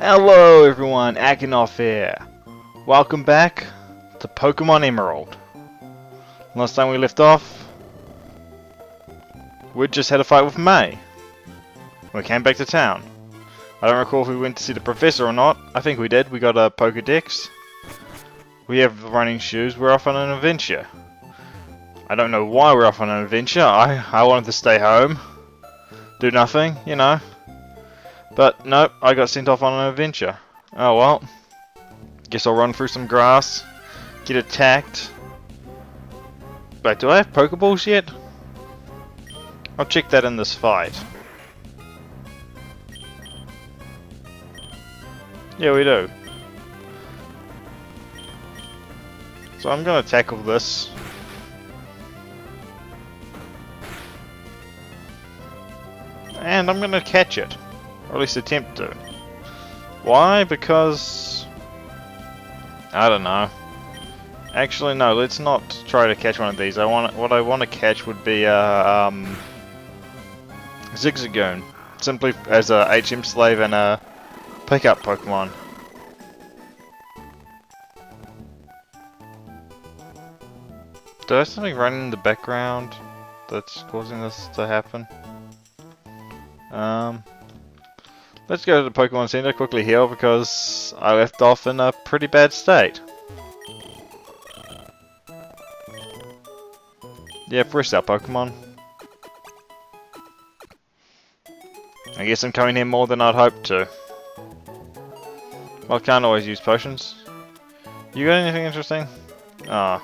Hello everyone, Akinoff here. Welcome back to Pokemon Emerald. Last time we left off, we just had a fight with May. We came back to town. I don't recall if we went to see the professor or not. I think we did. We got a Pokedex. We have running shoes. We're off on an adventure. I don't know why we're off on an adventure. I wanted to stay home. Do nothing, you know. But nope, I got sent off on an adventure. Oh well. Guess I'll run through some grass. Get attacked. Wait, do I have Pokeballs yet? I'll check that in this fight. Yeah, we do. So I'm gonna tackle this. And I'm gonna catch it. Or at least attempt to. Why? Because... I don't know. Actually, no, let's not try to catch one of these. What I want to catch would be a Zigzagoon. Simply as a HM slave and a pickup Pokemon. Do I have something running in the background that's causing this to happen? Let's go to the Pokemon Center, quickly heal, because I left off in a pretty bad state. Yeah, fresh out Pokemon. I guess I'm coming here more than I'd hoped to. Well, I can't always use potions. You got anything interesting? Ah.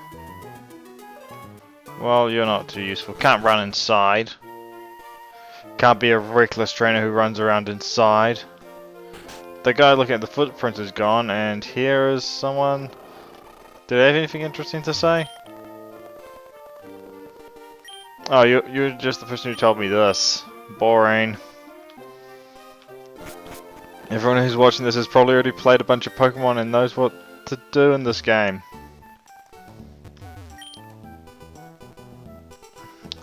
Well, you're not too useful. Can't run inside. Can't be a reckless trainer who runs around inside. The guy looking at the footprint is gone, and here is someone... Do they have anything interesting to say? Oh, you're just the person who told me this. Boring. Everyone who's watching this has probably already played a bunch of Pokemon and knows what to do in this game.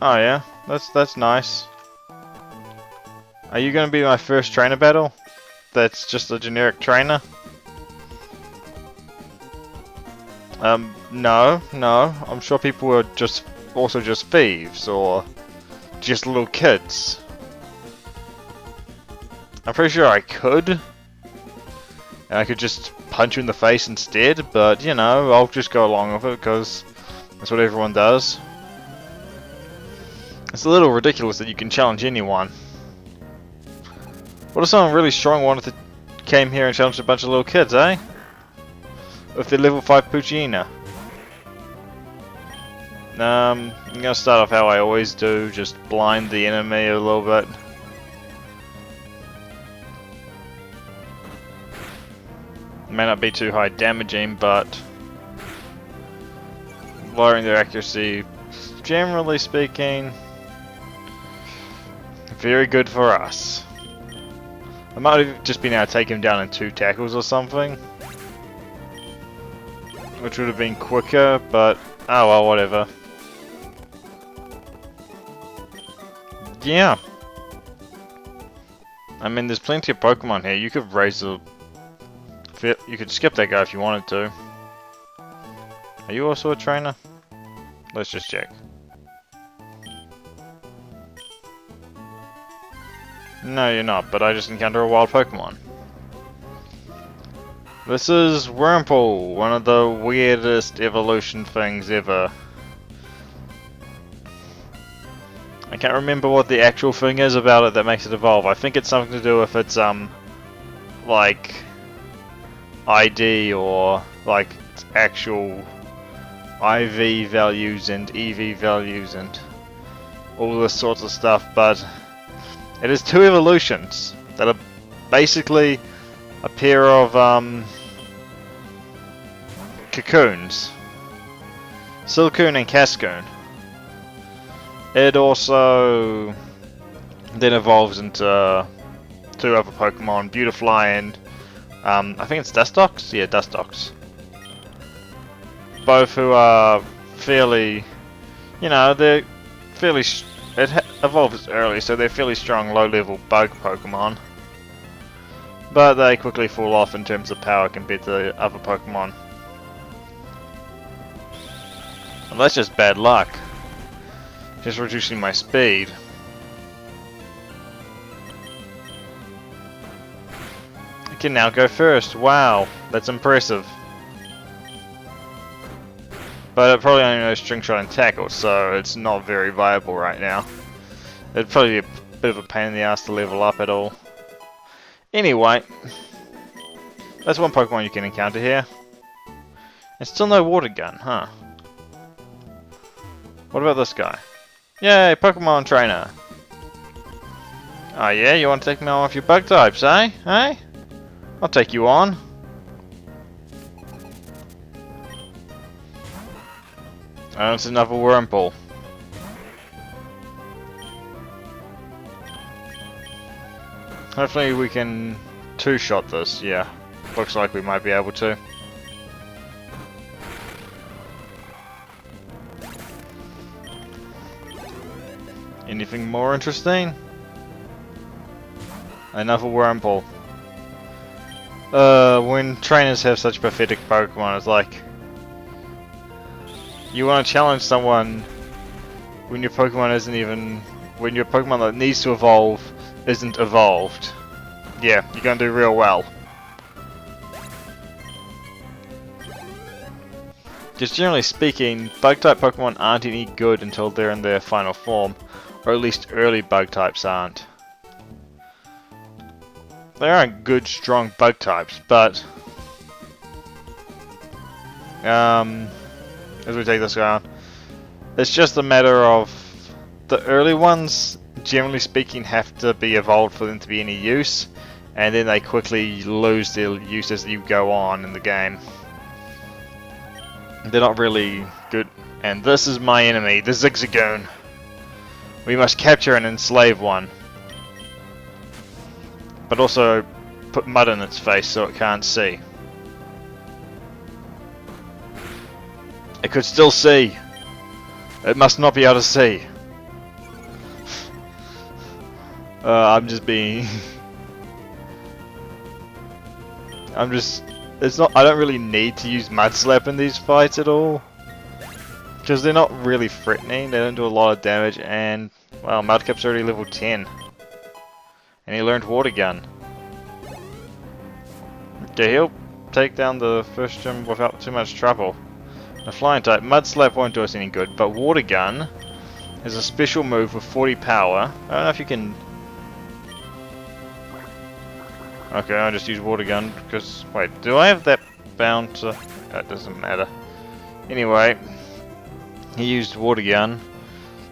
Oh yeah, that's nice. Are you going to be my first trainer battle? That's just a generic trainer? No. I'm sure people are just also just thieves or just little kids. I'm pretty sure I could. And I could just punch you in the face instead, but you know, I'll just go along with it because that's what everyone does. It's a little ridiculous that you can challenge anyone. What if someone really strong came here and challenged a bunch of little kids, eh? With their level 5 Poochyena. I'm gonna start off how I always do, just blind the enemy a little bit. May not be too high damaging, but lowering their accuracy, generally speaking, very good for us. I might have just been able to take him down in 2 tackles or something, which would have been quicker, but oh well, whatever. Yeah. I mean, there's plenty of Pokemon here. You could you could skip that guy if you wanted to. Are you also a trainer? Let's just check. No, you're not, but I just encountered a wild Pokemon. This is Wurmple, one of the weirdest evolution things ever. I can't remember what the actual thing is about it that makes it evolve. I think it's something to do with its, like, ID or, like, its actual IV values and EV values and all this sorts of stuff, but it is 2 evolutions that are basically a pair of cocoons. Silcoon and Cascoon. It also then evolves into 2 other Pokemon, Beautifly and I think it's Dustox? Yeah, Dustox. Both who are fairly, you know, they're fairly, it evolves early, so they're fairly strong low-level bug Pokemon. but they quickly fall off in terms of power compared to the other Pokemon. Well, that's just bad luck. Just reducing my speed. I can now go first. Wow, that's impressive. But it probably only knows String Shot and Tackle, so it's not very viable right now. It'd probably be a bit of a pain in the ass to level up at all. Anyway, that's one Pokemon you can encounter here. And still no Water Gun, huh? What about this guy? Yay, Pokemon Trainer! Oh yeah, you want to take me on with your bug types, eh? Eh? I'll take you on. Oh, it's another Wurmple. Hopefully we can two-shot this, yeah. Looks like we might be able to. Anything more interesting? Another Wurmple. When trainers have such pathetic Pokemon, it's like... You want to challenge someone when your Pokemon isn't even... When your Pokemon that needs to evolve isn't evolved. Yeah, you're gonna do real well. Just generally speaking, Bug-type Pokemon aren't any good until they're in their final form. Or at least early bug types aren't. They aren't good, strong bug types, but as we take this around, it's just a matter of the early ones, generally speaking, have to be evolved for them to be any use, and then they quickly lose their use as you go on in the game. They're not really good. And this is my enemy, the Zigzagoon. We must capture and enslave one. But also put mud in its face so it can't see. It could still see. It must not be able to see. I'm just being... It's not... I don't really need to use Mud Slap in these fights at all. Because they're not really threatening, they don't do a lot of damage, and, well, Mudkip's already level 10. And he learned Water Gun. Okay, he'll take down the first gym without too much trouble. The Flying type, Mud Slap won't do us any good, but Water Gun is a special move with 40 power. I don't know if you can... Okay, I'll just use Water Gun, because... Wait, do I have that bound to... That doesn't matter. Anyway... He used Water Gun.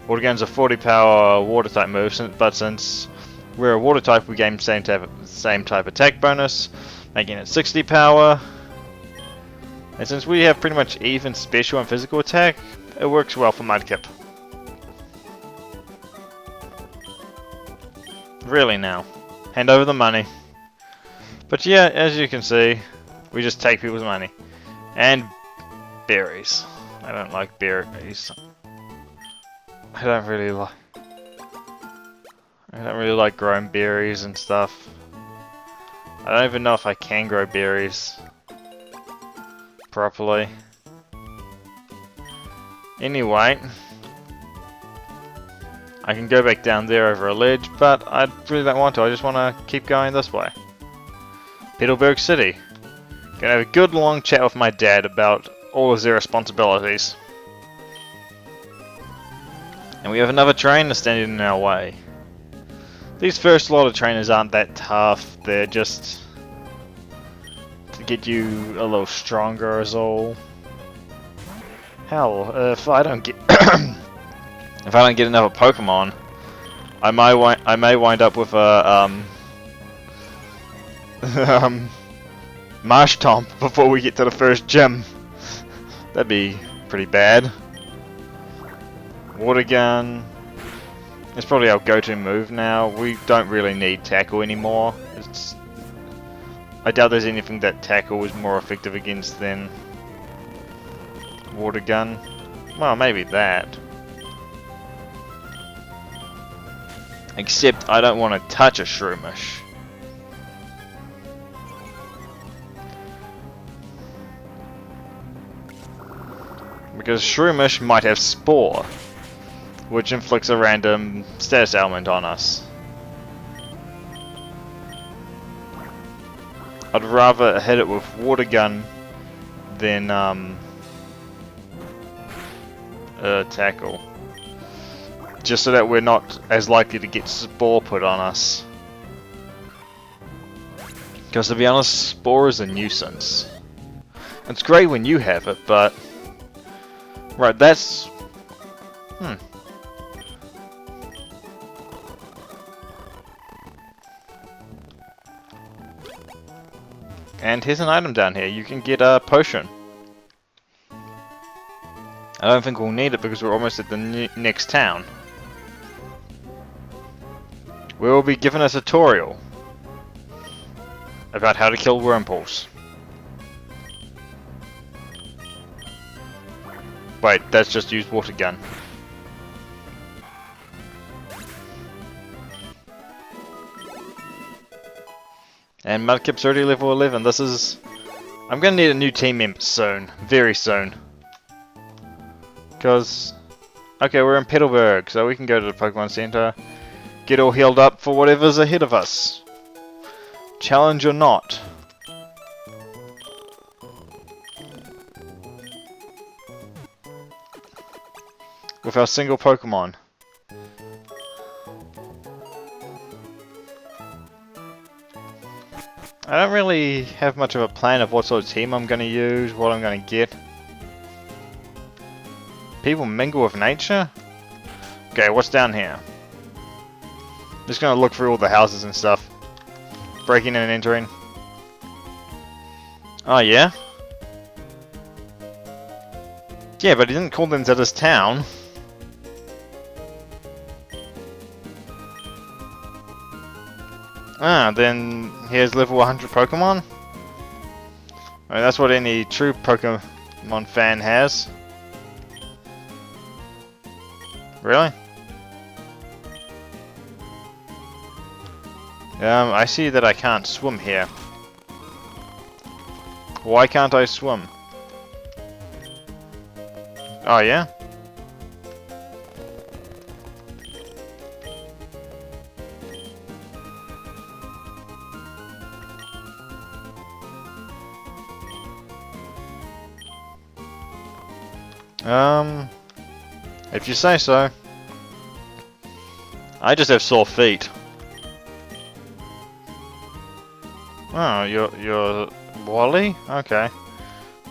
Water Gun's a 40 power water type move, but since we're a water type, we gain same type attack bonus, making it 60 power. And since we have pretty much even special and physical attack, it works well for Mudkip. Really now. Hand over the money. But yeah, as you can see, we just take people's money. And berries. I don't like berries. I don't really like growing berries and stuff. I don't even know if I can grow berries properly. Anyway, I can go back down there over a ledge, but I really don't want to. I just want to keep going this way. Petalburg City. Gonna have a good long chat with my dad about all of their responsibilities. And we have another trainer standing in our way. These first lot of trainers aren't that tough, they're just to get you a little stronger is all. Hell, if I don't get if I don't get another Pokemon, I may wind up with a Marshtomp before we get to the first gym. That'd be pretty bad. Water Gun. It's probably our go-to move now. We don't really need Tackle anymore. I doubt there's anything that Tackle is more effective against than Water Gun. Well, maybe that. Except I don't want to touch a Shroomish. Because Shroomish might have Spore, which inflicts a random status ailment on us. I'd rather hit it with Water Gun than Tackle. Just so that we're not as likely to get Spore put on us. Because to be honest, Spore is a nuisance. It's great when you have it, but... Right, that's... And here's an item down here. You can get a potion. I don't think we'll need it because we're almost at the next town. We will be given a tutorial about how to kill Wurmples. Wait, that's just used Water Gun. And Mudkip's already level 11. This is... I'm gonna need a new team member soon. Very soon. Because... Okay, we're in Petalburg, so we can go to the Pokemon Center. Get all healed up for whatever's ahead of us. Challenge or not. With our single Pokemon. I don't really have much of a plan of what sort of team I'm going to use, what I'm going to get. People mingle with nature? Okay, what's down here? Just going to look through all the houses and stuff. Breaking in and entering. Oh, yeah? Yeah, but he didn't call them to this town. Ah, then here's level 100 Pokemon. I mean, that's what any true Pokemon fan has. Really? I see that I can't swim here. Why can't I swim? Oh, yeah? If you say so. I just have sore feet. Oh, you're Wally? Okay.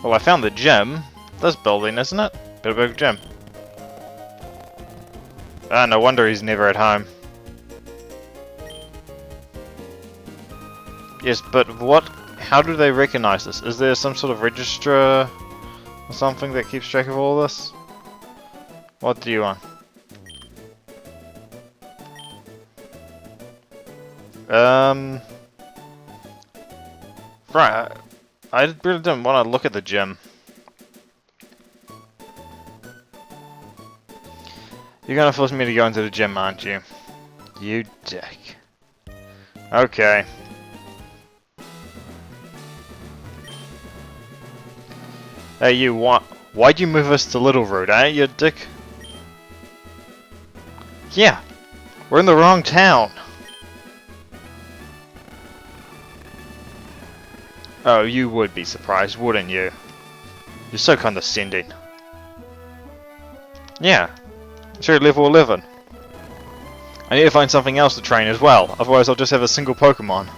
Well, I found the gym. This building, isn't it? Big gym. Ah, no wonder he's never at home. Yes, but what? How do they recognize this? Is there some sort of registrar or something that keeps track of all this? What do you want? Right, I really didn't want to look at the gym. You're gonna force me to go into the gym, aren't you? You dick. Okay. Hey, you what? Why'd you move us to Littleroot, eh, you dick? Yeah, we're in the wrong town. Oh, you would be surprised, wouldn't you? You're so condescending. Yeah, it's already level 11. I need to find something else to train as well, otherwise I'll just have a single Pokemon.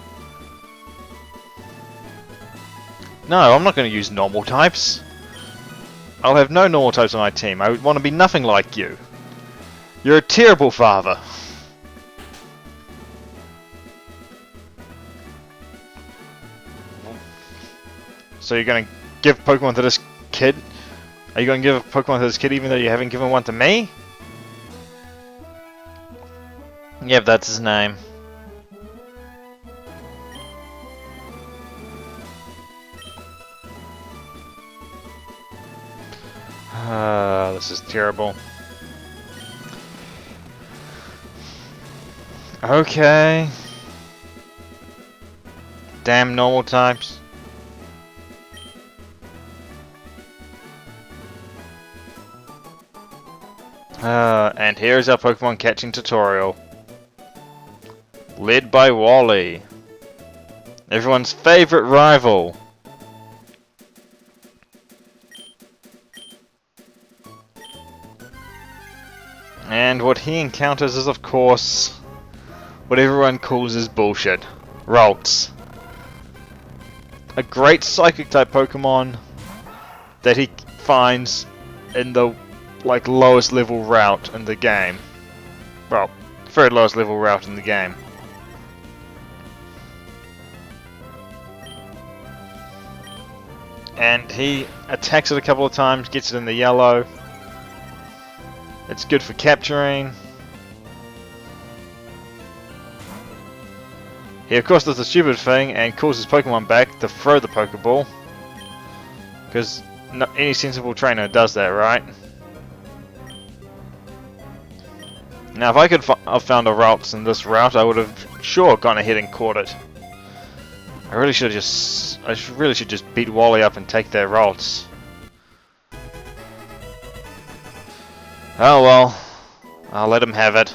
No, I'm not going to use normal types. I'll have no normal types on my team. I want to be nothing like you. You're a terrible father. So you're going to give Pokemon to this kid? Are you going to give a Pokemon to this kid even though you haven't given one to me? Yep, that's his name. This is terrible. Okay. Damn normal types. And here's our Pokemon catching tutorial. Led by Wally. Everyone's favorite rival. And what he encounters is, of course, what everyone calls is bullshit. Ralts. A great Psychic type Pokemon that he finds in the lowest level route in the game. Well, third lowest level route in the game. And he attacks it a couple of times, gets it in the yellow. It's good for capturing. He of course does the stupid thing and calls his Pokemon back to throw the Pokeball. Because any sensible trainer does that, right? Now if I could have found a Ralts in this route, I would have sure gone ahead and caught it. I really should just beat Wally up and take their Ralts. Oh well, I'll let him have it.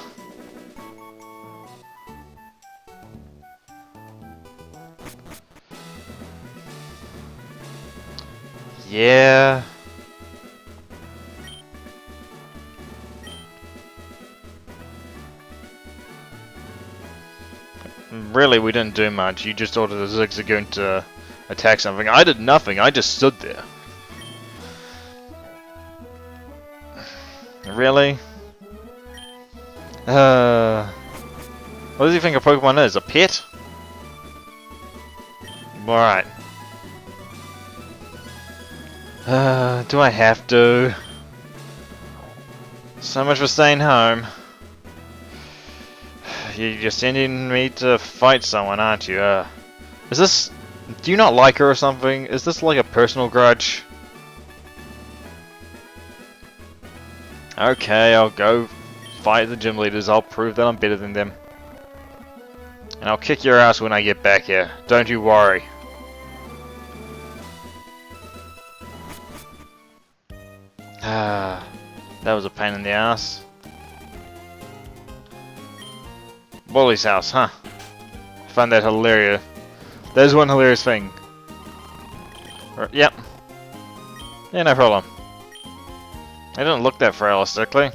Yeah. Really, we didn't do much. You just ordered the Zigzagoon to attack something. I did nothing. I just stood there. Really? What does he think a Pokemon is? A pet? Alright. Do I have to? So much for staying home. You're sending me to fight someone, aren't you? Is this... Do you not like her or something? Is this like a personal grudge? Okay, I'll go fight the gym leaders. I'll prove that I'm better than them. And I'll kick your ass when I get back here. Don't you worry. That was a pain in the ass. Wally's house, huh? I found that hilarious. There's one hilarious thing. Yep. Yeah, no problem. It didn't look that frail, sickly.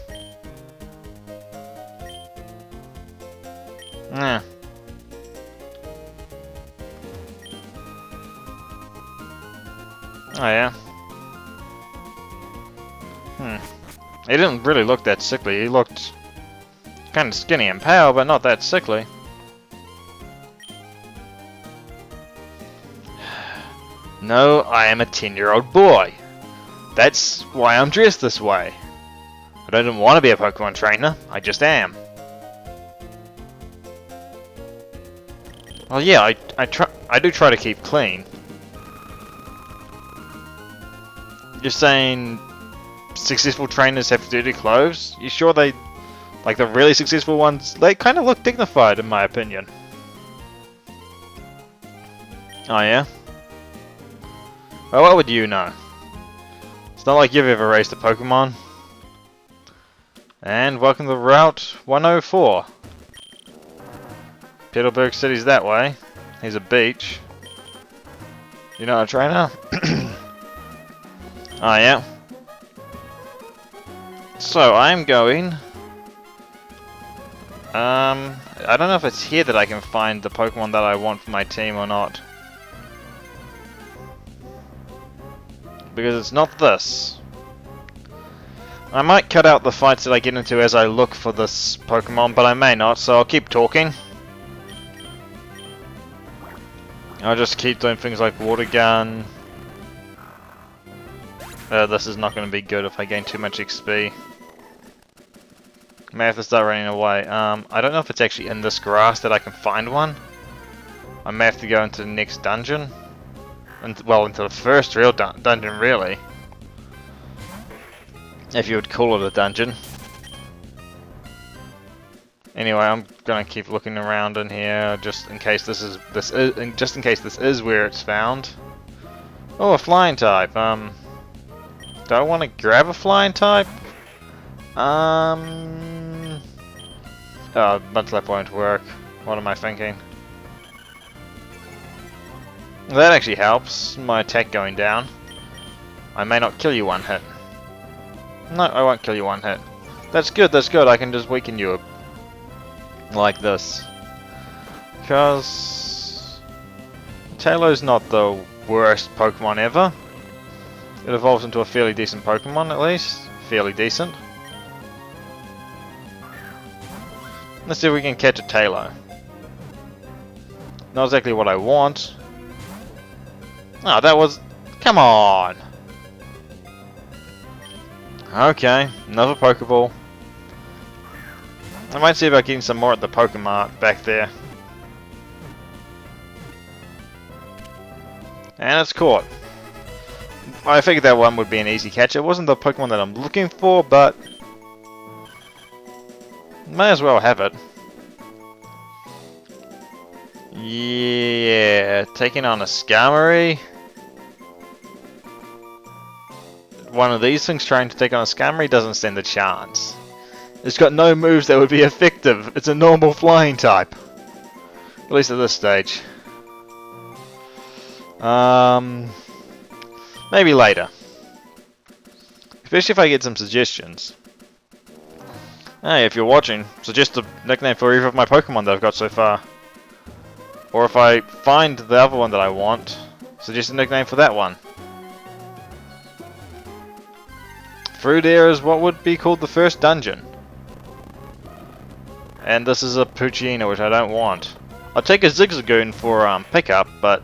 Yeah. Oh yeah. He didn't really look that sickly. He looked kind of skinny and pale, but not that sickly. No, I am a 10-year-old boy. That's why I'm dressed this way. I don't want to be a Pokemon trainer, I just am. Well, yeah, I do try to keep clean. You're saying successful trainers have dirty clothes? You sure they, like the really successful ones, they kind of look dignified in my opinion. Oh yeah? Well, what would you know? It's not like you've ever raced a Pokemon. And welcome to Route 104. Petalburg City's that way. Here's a beach. You're not a trainer? Oh yeah. So I'm going... I don't know if it's here that I can find the Pokemon that I want for my team or not. Because it's not this. I might cut out the fights that I get into as I look for this Pokemon, but I may not, so I'll keep talking. I'll just keep doing things like Water Gun. This is not going to be good if I gain too much XP. May have to start running away. I don't know if it's actually in this grass that I can find one. I may have to go into the next dungeon. Well, into the first real dungeon, really. If you would call it a dungeon. Anyway, I'm gonna keep looking around in here just in case this is where it's found. Oh, a flying type. Do I want to grab a flying type? Oh, but that won't work. What am I thinking? That actually helps. My attack going down. I may not kill you one hit. No, I won't kill you one hit. That's good, that's good. I can just weaken you like this. Because Tailow's not the worst Pokemon ever. It evolves into a fairly decent Pokemon, at least. Fairly decent. Let's see if we can catch a Taillow. Not exactly what I want. Oh, that was... Come on! Okay, another Pokeball. I might see about getting some more at the Pokemart back there. And it's caught. I figured that one would be an easy catch. It wasn't the Pokemon that I'm looking for, but... may as well have it. Yeah, taking on a Skarmory. One of these things trying to take on a Skarmory doesn't stand a chance. It's got no moves that would be effective. It's a normal flying type. At least at this stage. Maybe later. Especially if I get some suggestions. Hey, if you're watching, suggest a nickname for either of my Pokemon that I've got so far. Or if I find the other one that I want, suggest a nickname for that one. Through there is what would be called the first dungeon. And this is a Poochyena, which I don't want. I'll take a Zigzagoon for pickup, but...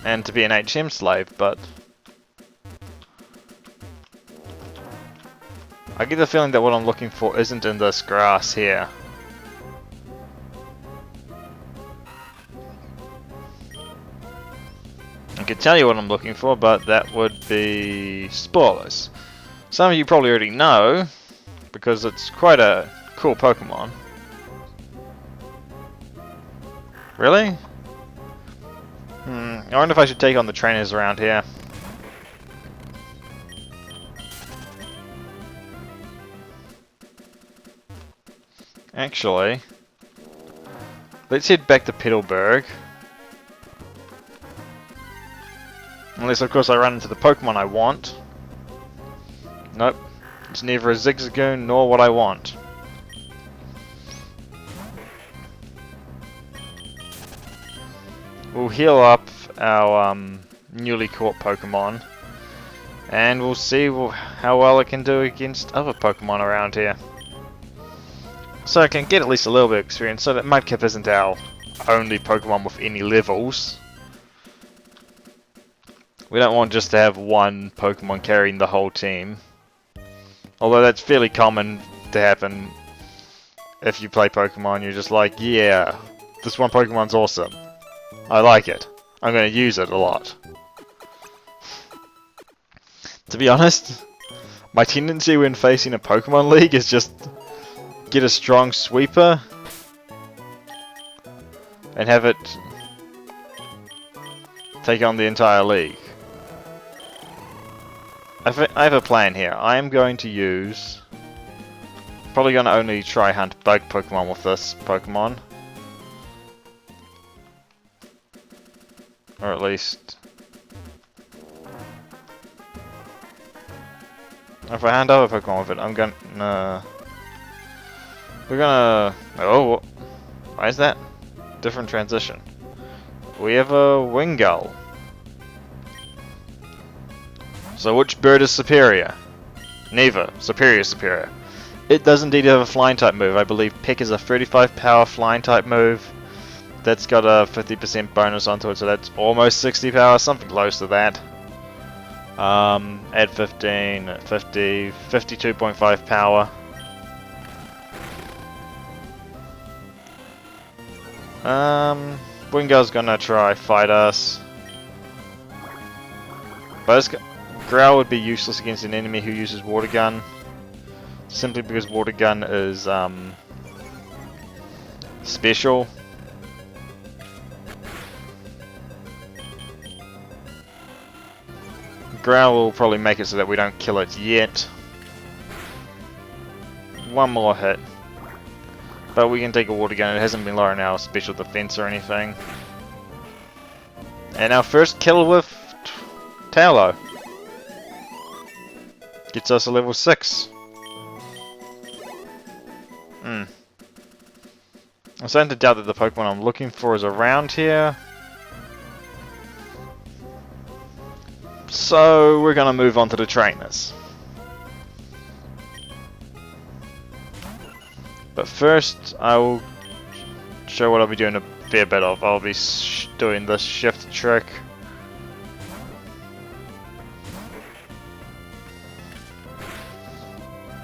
and to be an HM slave, but... I get the feeling that what I'm looking for isn't in this grass here. I could tell you what I'm looking for, but that would be Spoilers. Some of you probably already know, because it's quite a cool Pokemon. Really? I wonder if I should take on the trainers around here. Actually, let's head back to Petalburg. Unless, of course, I run into the Pokemon I want. Nope. It's neither a Zigzagoon nor what I want. We'll heal up our newly caught Pokemon. And we'll see how well it can do against other Pokemon around here. So I can get at least a little bit of experience, so that Mudkip isn't our only Pokemon with any levels. We don't want just to have one Pokemon carrying the whole team. Although that's fairly common to happen if you play Pokemon. You're just like, yeah, this one Pokemon's awesome. I like it. I'm going to use it a lot. To be honest, my tendency when facing a Pokemon League is just get a strong sweeper and have it take on the entire league. I have a plan here. I am going to use... probably going to only try hunt bug Pokemon with this Pokemon. Or at least... if I hunt other Pokemon with it, I'm gonna... we're gonna... oh, why is that? Different transition. We have a Wingull. So which bird is superior? Neither. Superior is superior. It does indeed have a flying type move. I believe Peck is a 35 power flying type move. That's got a 50% bonus onto it, so that's almost 60 power, something close to that. Add 15, 50, 52.5 power. Wingull's gonna try fight us. But Growl would be useless against an enemy who uses Water Gun. Simply because Water Gun is special. Growl will probably make it so that we don't kill it yet. One more hit. But we can take a water gun, it hasn't been lowering our special defense or anything. And our first kill with Taillow. Gets us a level 6. I'm starting to doubt that the Pokemon I'm looking for is around here. So we're gonna move on to the trainers. But first, I will show what I'll be doing a fair bit of. I'll be doing this shift trick.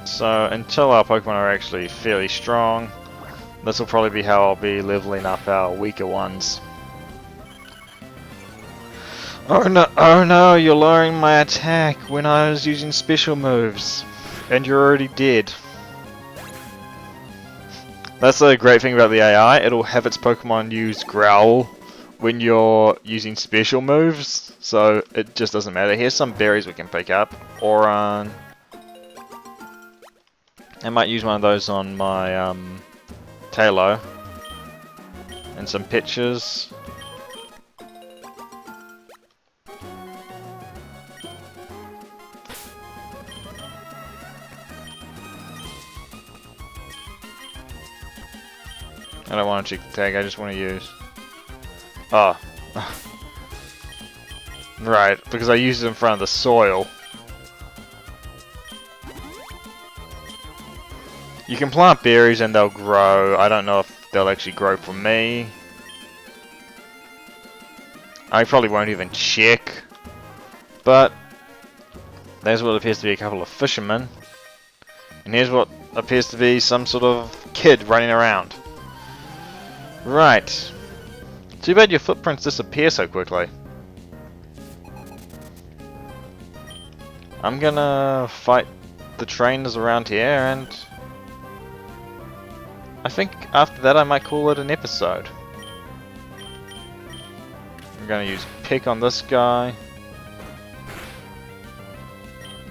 So until our Pokemon are actually fairly strong, this will probably be how I'll be leveling up our weaker ones. Oh no, you're lowering my attack when I was using special moves. And you're already dead. That's the great thing about the AI, it'll have its Pokemon use Growl when you're using special moves, so it just doesn't matter. Here's some berries we can pick up. Oran. I might use one of those on my Taillow. And some pictures. I don't want to check the tag, I just want to use. Oh. Right, because I used it in front of the soil. You can plant berries and they'll grow. I don't know if they'll actually grow for me. I probably won't even check. But there's what appears to be a couple of fishermen. And here's what appears to be some sort of kid running around. Right. Too bad your footprints disappear so quickly. I'm gonna fight the trainers around here, and I think after that I might call it an episode. I'm gonna use Pick on this guy.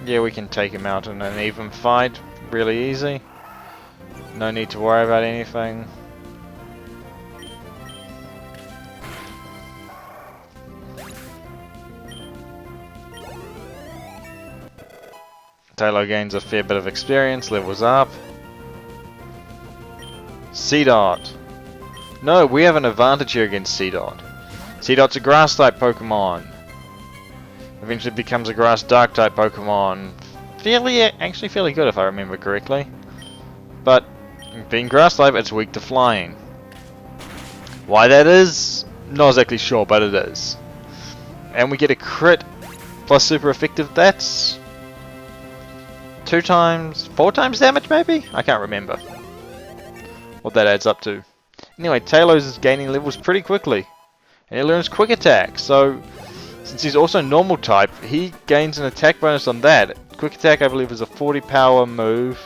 Yeah, we can take him out in an even fight. Really easy. No need to worry about anything. Taillow gains a fair bit of experience, levels up. Seedot. No, we have an advantage here against Seedot. Seedot's a grass type Pokemon. Eventually becomes a grass dark type Pokemon. Actually fairly good if I remember correctly. But being grass type, it's weak to flying. Why that is? Not exactly sure, but it is. And we get a crit plus super effective. That's 4 times damage maybe? I can't remember what that adds up to. Anyway, Taillows is gaining levels pretty quickly. And he learns Quick Attack, so since he's also normal type, he gains an attack bonus on that. Quick Attack I believe is a 40 power move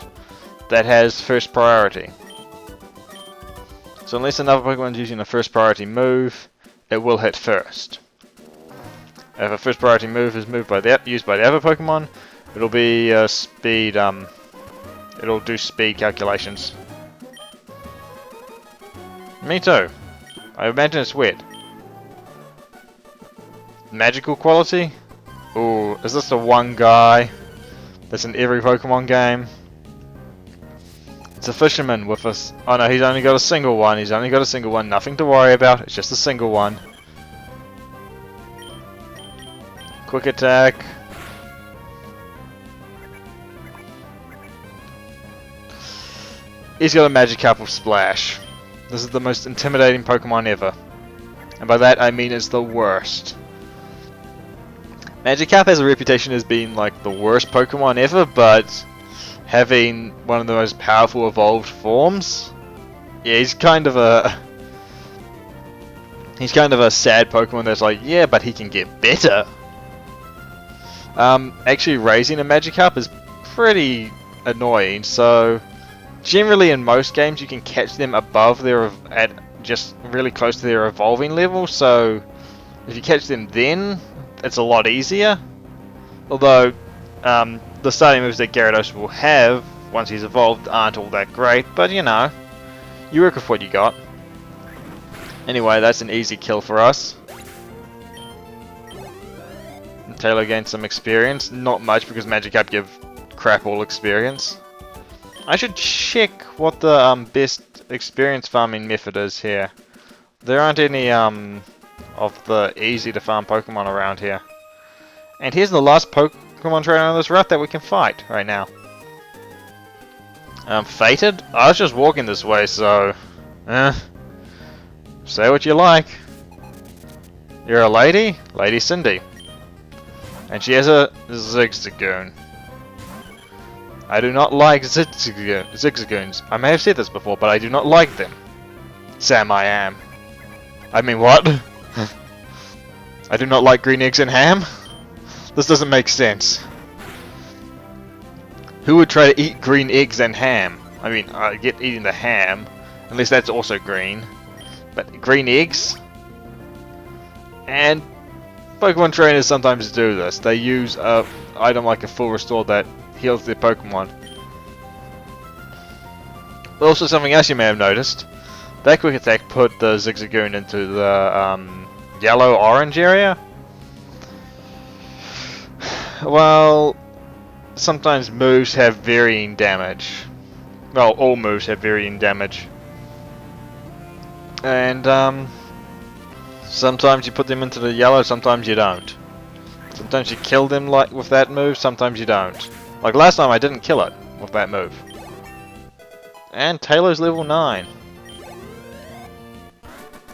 that has first priority. So unless another Pokemon is using a first priority move, it will hit first. If a first priority move is used by the other Pokemon, it'll be speed, it'll do speed calculations. Me too. I imagine it's wet. Magical quality? Ooh, is this the one guy that's in every Pokemon game? It's a fisherman with us. Oh no, he's only got a single one. He's only got a single one. Nothing to worry about. It's just a single one. Quick Attack. He's got a Magikarp with Splash. This is the most intimidating Pokemon ever. And by that I mean it's the worst. Magikarp has a reputation as being like the worst Pokemon ever, but having one of the most powerful evolved forms, yeah, he's kind of a sad Pokemon that's like, yeah, but he can get better. Actually raising a Magikarp is pretty annoying, so generally in most games you can catch them above their, at just really close to their evolving level, so if you catch them then, it's a lot easier. Although, the starting moves that Gyarados will have once he's evolved aren't all that great, but you know, you work with what you got. Anyway, that's an easy kill for us. And Taylor gained some experience, not much because Magikarp give crap all experience. I should check what the best experience farming method is here. There aren't any of the easy to farm Pokemon around here. And here's the last Pokemon trainer on this route that we can fight right now. Fated? I was just walking this way, so... say what you like. You're a lady? Lady Cindy. And she has a Zigzagoon. I do not like Zigzagoons. I may have said this before, but I do not like them. Sam, I am. I mean, what? I do not like green eggs and ham? This doesn't make sense. Who would try to eat green eggs and ham? I mean, I get eating the ham, unless that's also green. But green eggs? And Pokemon trainers sometimes do this. They use a item like a full restore that heals their Pokemon. Also, something else you may have noticed. That quick attack put the Zigzagoon into the yellow-orange area. Well, sometimes moves have varying damage. Well, all moves have varying damage. And sometimes you put them into the yellow, sometimes you don't. Sometimes you kill them like with that move, sometimes you don't. Like last time I didn't kill it with that move. And Taylor's level 9.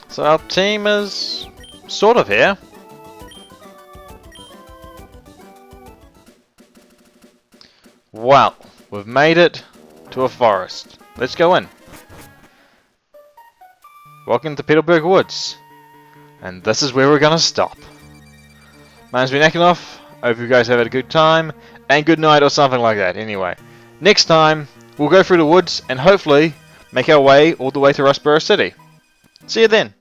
So our team is sort of here. Well, we've made it to a forest. Let's go in. Welcome to Petalburg Woods. And this is where we're gonna stop. My name's been Akinov. I hope you guys have had a good time. And good night or something like that. Anyway, next time we'll go through the woods and hopefully make our way all the way to Rustboro City. See you then.